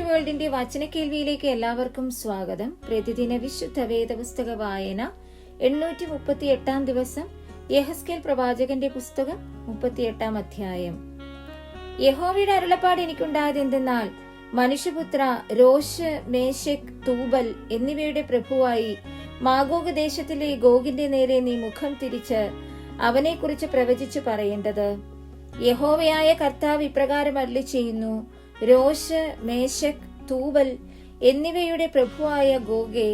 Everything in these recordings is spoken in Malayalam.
വേൾഡിന്റെ വചനക്കേൾവിയിലേക്ക് എല്ലാവർക്കും സ്വാഗതം. പ്രതിദിന വിശുദ്ധ വേദപുസ്തക വായന 838 ദിവസം. യെഹെസ്കേൽ പ്രവാചകന്റെ പുസ്തകം 38 അധ്യായം. യഹോവയുടെ അരുളപ്പാട് എനിക്കുണ്ടായത് എന്തെന്നാൽ, മനുഷ്യപുത്ര, രോഷ്, മേശെക്, തൂബൽ എന്നിവയുടെ പ്രഭുവായി മാഗോഗ് ദേശത്തിലെ ഗോഗിന്റെ നേരെ നീ മുഖം തിരിച്ച് അവനെക്കുറിച്ച് പ്രവചിച്ചു പറയേണ്ടത്: യഹോവയായ കർത്താവ് ഇപ്രകാരം അരുളിച്ചെയ്യുന്നു, രോഷ്, മേശെക്, തൂബൽ എന്നിവയുടെ പ്രഭുവായ ഗോഗേ,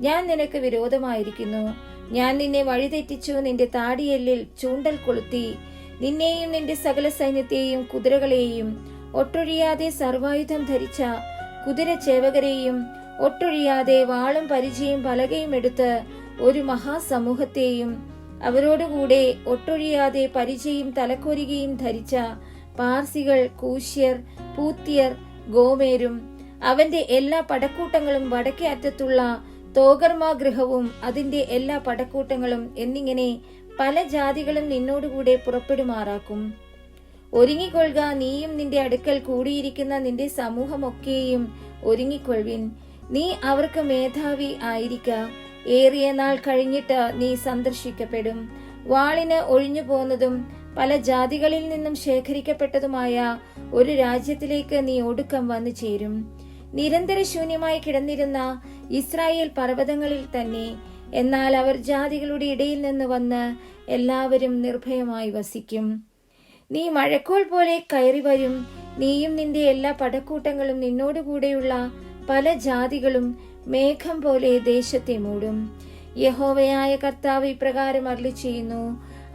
ഞാൻ നിനക്ക് വിരോധമായിരിക്കുന്നു. ഞാൻ നിന്നെ വഴിതെറ്റിച്ചു, നിന്റെ താടിയെല്ലിൽ ചൂണ്ടൽ കൊളുത്തി, നിന്നെയും നിന്റെ സകല സൈന്യത്തെയും കുതിരകളെയും ഒട്ടൊഴിയാതെ സർവായുധം ധരിച്ച കുതിരച്ചേവകരെയും ഒട്ടൊഴിയാതെ വാളും പരിചയും പലകയും എടുത്ത് ഒരു മഹാസമൂഹത്തെയും അവരോടുകൂടെ ഒട്ടൊഴിയാതെ പരിചയും തലക്കൊരികയും ധരിച്ച പാർസികൾ, കൂശ്യർ, പൂത്യർ, ഗോമേരും അവന്റെ എല്ലാ പടക്കൂട്ടങ്ങളും വടക്കേ അറ്റത്തുള്ള തോഗർമാ ഗൃഹവും അതിന്റെ എല്ലാ പടക്കൂട്ടങ്ങളും എന്നിങ്ങനെ പല ജാതികളും നിന്നോടുകൂടെ പുറപ്പെടുമാറാക്കും. ഒരുങ്ങിക്കൊള്ളുക, നീയും നിന്റെ അടുക്കൽ കൂടിയിരിക്കുന്ന നിന്റെ സമൂഹമൊക്കെയും ഒരുങ്ങിക്കൊള്ളുവിൻ. നീ അവർക്ക് മേധാവി ആയിരിക്ക. ഏറിയ നാൾ കഴിഞ്ഞിട്ട് നീ സന്ദർശിക്കപ്പെടും. വാളിന് ഒഴിഞ്ഞു പോന്നതും പല ജാതികളിൽ നിന്നും ശേഖരിക്കപ്പെട്ടതുമായ ഒരു രാജ്യത്തിലേക്ക് നീ ഒടുക്കം വന്നു ചേരും. നിരന്തര ശൂന്യമായി കിടന്നിരുന്ന ഇസ്രായേൽ പർവ്വതങ്ങളിൽ തന്നെ. എന്നാൽ അവർ ജാതികളുടെ ഇടയിൽ നിന്ന് വന്ന് എല്ലാവരും നിർഭയമായി വസിക്കും. നീ മഴക്കോൾ പോലെ കയറി വരും. നീയും നിന്റെ എല്ലാ പടക്കൂട്ടങ്ങളും നിന്നോടുകൂടെയുള്ള പല ജാതികളും മേഘം പോലെ ദേശത്തെ മൂടും. യഹോവയായ കർത്താവ് ഇപ്രകാരം അരുളിച്ചെയ്യുന്നു: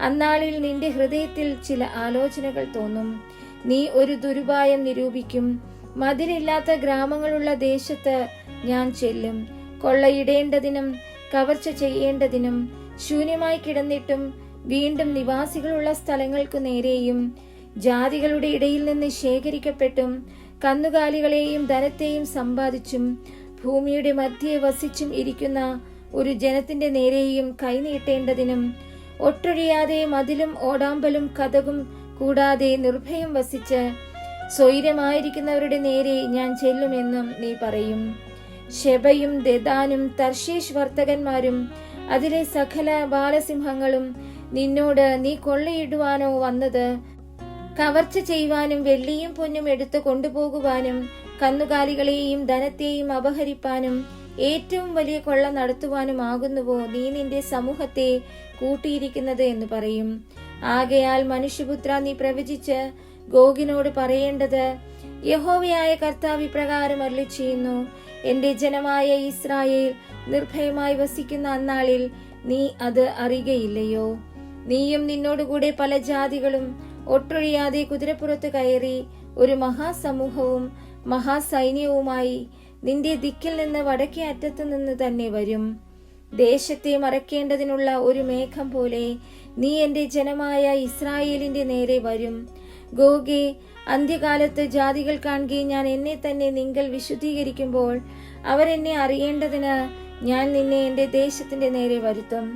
അന്നാളിൽ നിന്റെ ഹൃദയത്തിൽ ചില ആലോചനകൾ തോന്നും. നീ ഒരു ദുരുപായം നിരൂപിക്കും. മതിലില്ലാത്ത ഗ്രാമങ്ങളുള്ള ദേശത്ത് ഞാൻ ചെല്ലും. കൊള്ളയിടേണ്ടതിനും കവർച്ച ചെയ്യേണ്ടതിനും ശൂന്യമായി കിടന്നിട്ടും വീണ്ടും നിവാസികളുള്ള സ്ഥലങ്ങൾക്കു നേരെയും ജാതികളുടെ ഇടയിൽ നിന്ന് ശേഖരിക്കപ്പെട്ടും കന്നുകാലികളെയും ധനത്തെയും സമ്പാദിച്ചും ഭൂമിയുടെ മധ്യേ വസിച്ചും ഇരിക്കുന്ന ഒരു ജനത്തിന്റെ നേരെയും കൈനീട്ടേണ്ടതിനും ഒട്ടൊഴിയാതെ മതിലും ഓടാമ്പലും കതകും കൂടാതെ നിർഭയം വസിച്ച് സ്വൈരമായിരിക്കുന്നവരുടെ നേരെ ഞാൻ ചെല്ലുമെന്നും നീ പറയും. ശെബയും ദെദാനും തർശീഷ് വർത്തകന്മാരും അതിലെ സകല ബാലസിംഹങ്ങളും നിന്നോട്, നീ കൊള്ളയിടുവാനോ വന്നത്? കവർച്ച ചെയ്യുവാനും വെള്ളിയും പൊന്നും എടുത്തു കൊണ്ടുപോകുവാനും കന്നുകാലികളെയും ധനത്തെയും അപഹരിപ്പാനും ഏറ്റവും വലിയ കൊള്ള നടത്തുവാനുമാകുന്നുവോ നീ നിന്റെ സമൂഹത്തെ കൂട്ടിയിരിക്കുന്നത് എന്ന് പറയും. ആകയാൽ മനുഷ്യപുത്ര, നീ പ്രവചിച്ച് ഗോഗിനോട് പറയേണ്ടത്: യഹോവയായ കർത്താവ് ഇപ്രകാരം അരുളിച്ചെയ്യുന്നു, എന്റെ ജനമായ ഇസ്രായേൽ നിർഭയമായി വസിക്കുന്ന അന്നാളിൽ നീ അത് അറിയുകയില്ലയോ? നീയും നിന്നോടുകൂടെ പല ജാതികളും ഒട്ടൊഴിയാതെ കുതിരപ്പുറത്ത് കയറി ഒരു മഹാസമൂഹവും മഹാസൈന്യവുമായി നിന്റെ ദിക്കിൽ നിന്ന് വടക്കേ അറ്റത്തു നിന്ന് തന്നെ വരും. ദേശത്തെ മറയ്ക്കേണ്ടതിനുള്ള ഒരു മേഘം പോലെ നീ എന്റെ ജനമായ ഇസ്രായേലിന്റെ നേരെ വരും. ഗോഗേ, അന്ത്യകാലത്ത് ജാതികൾ കാണുകയും ഞാൻ എന്നെ തന്നെ നിങ്ങൾ വിശുദ്ധീകരിക്കുമ്പോൾ അവരെന്നെ അറിയേണ്ടതിന് ഞാൻ നിന്നെ എന്റെ ദേശത്തിന്റെ നേരെ വരുത്തും.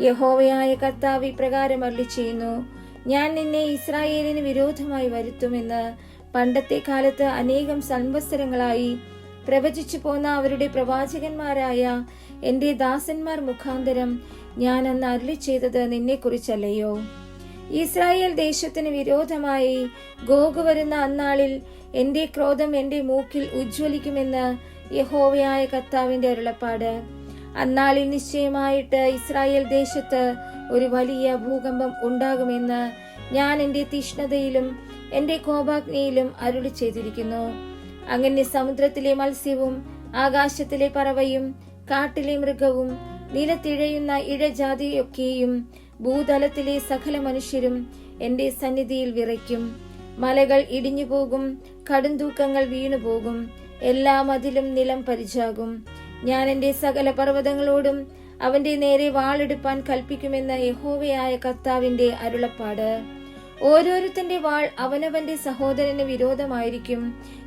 യഹോവയായ കർത്താവ് ഇപ്രകാരം അരുളിച്ചെയ്യുന്നു: ഞാൻ നിന്നെ ഇസ്രായേലിന് വിരോധമായി വരുത്തുമെന്ന് പണ്ടത്തെ കാലത്ത് അനേകം സംവത്സരങ്ങളായി പ്രവചിച്ചു പോന്ന അവരുടെ പ്രവാചകന്മാരായ എന്റെ ദാസന്മാർ മുഖാന്തരം ഞാൻ അന്ന് അരുളി ചെയ്തത് നിന്നെ കുറിച്ചല്ലയോ? ഇസ്രായേൽ ദേശത്തിന് വിരോധമായി ഗോഗ് വരുന്ന അന്നാളിൽ എന്റെ ക്രോധം എന്റെ മൂക്കിൽ ഉജ്ജ്വലിക്കുമെന്ന് യഹോവയായ കർത്താവിന്റെ അരുളപ്പാട്. അന്നാളിൽ നിശ്ചയമായിട്ട് ഇസ്രായേൽ ദേശത്ത് ഒരു വലിയ ഭൂകമ്പം ഉണ്ടാകുമെന്ന് ഞാൻ എന്റെ തീഷ്ണതയിലും എന്റെ കോപാഗ്നിയിലും അരുളി ചെയ്തിരിക്കുന്നു. അങ്ങനെ സമുദ്രത്തിലെ മത്സ്യവും ആകാശത്തിലെ പറവയും കാട്ടിലെ മൃഗവും നിലത്തിഴയുന്ന ഇഴജാതിയൊക്കെയും ഭൂതലത്തിലെ സകല മനുഷ്യരും എന്റെ സന്നിധിയിൽ വിറയ്ക്കും. മലകൾ ഇടിഞ്ഞുപോകും, കടുംതൂക്കങ്ങൾ വീണുപോകും, എല്ലാ മതിലും നിലം പരിചാകും. ഞാൻ എന്റെ സകല പർവ്വതങ്ങളോടും അവന്റെ നേരെ വാളെടുപ്പാൻ കൽപ്പിക്കുമെന്ന യഹോവയായ കർത്താവിന്റെ അരുളപ്പാട്. ഓരോരുത്തന്റെ വാൾ അവനവന്റെ സഹോദരന് വിരോധമായിരിക്കും.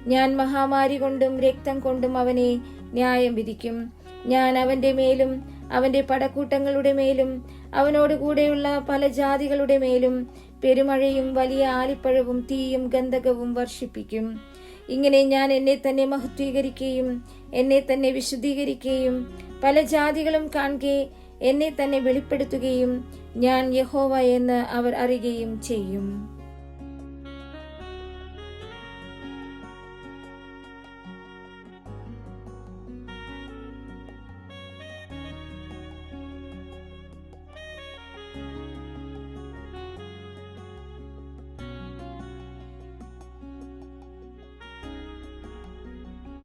ഞാൻ മഹാമാരി കൊണ്ടും രക്തം കൊണ്ടും അവനെ ന്യായം വിധിക്കും. ഞാൻ അവന്റെ മേലും അവന്റെ പടക്കൂട്ടങ്ങളുടെ മേലും അവനോടുകൂടെയുള്ള പല ജാതികളുടെ മേലും പെരുമഴയും വലിയ ആലിപ്പഴവും തീയും ഗന്ധകവും വർഷിപ്പിക്കും. ഇങ്ങനെ ഞാൻ എന്നെ തന്നെ മഹത്വീകരിക്കുകയും എന്നെ തന്നെ വിശുദ്ധീകരിക്കുകയും പല ജാതികളും കാണുകെ എന്നെ തന്നെ വെളിപ്പെടുത്തുകയും ഞാൻ യഹോവ എന്ന് അവർ അറിയുകയും ചെയ്യും.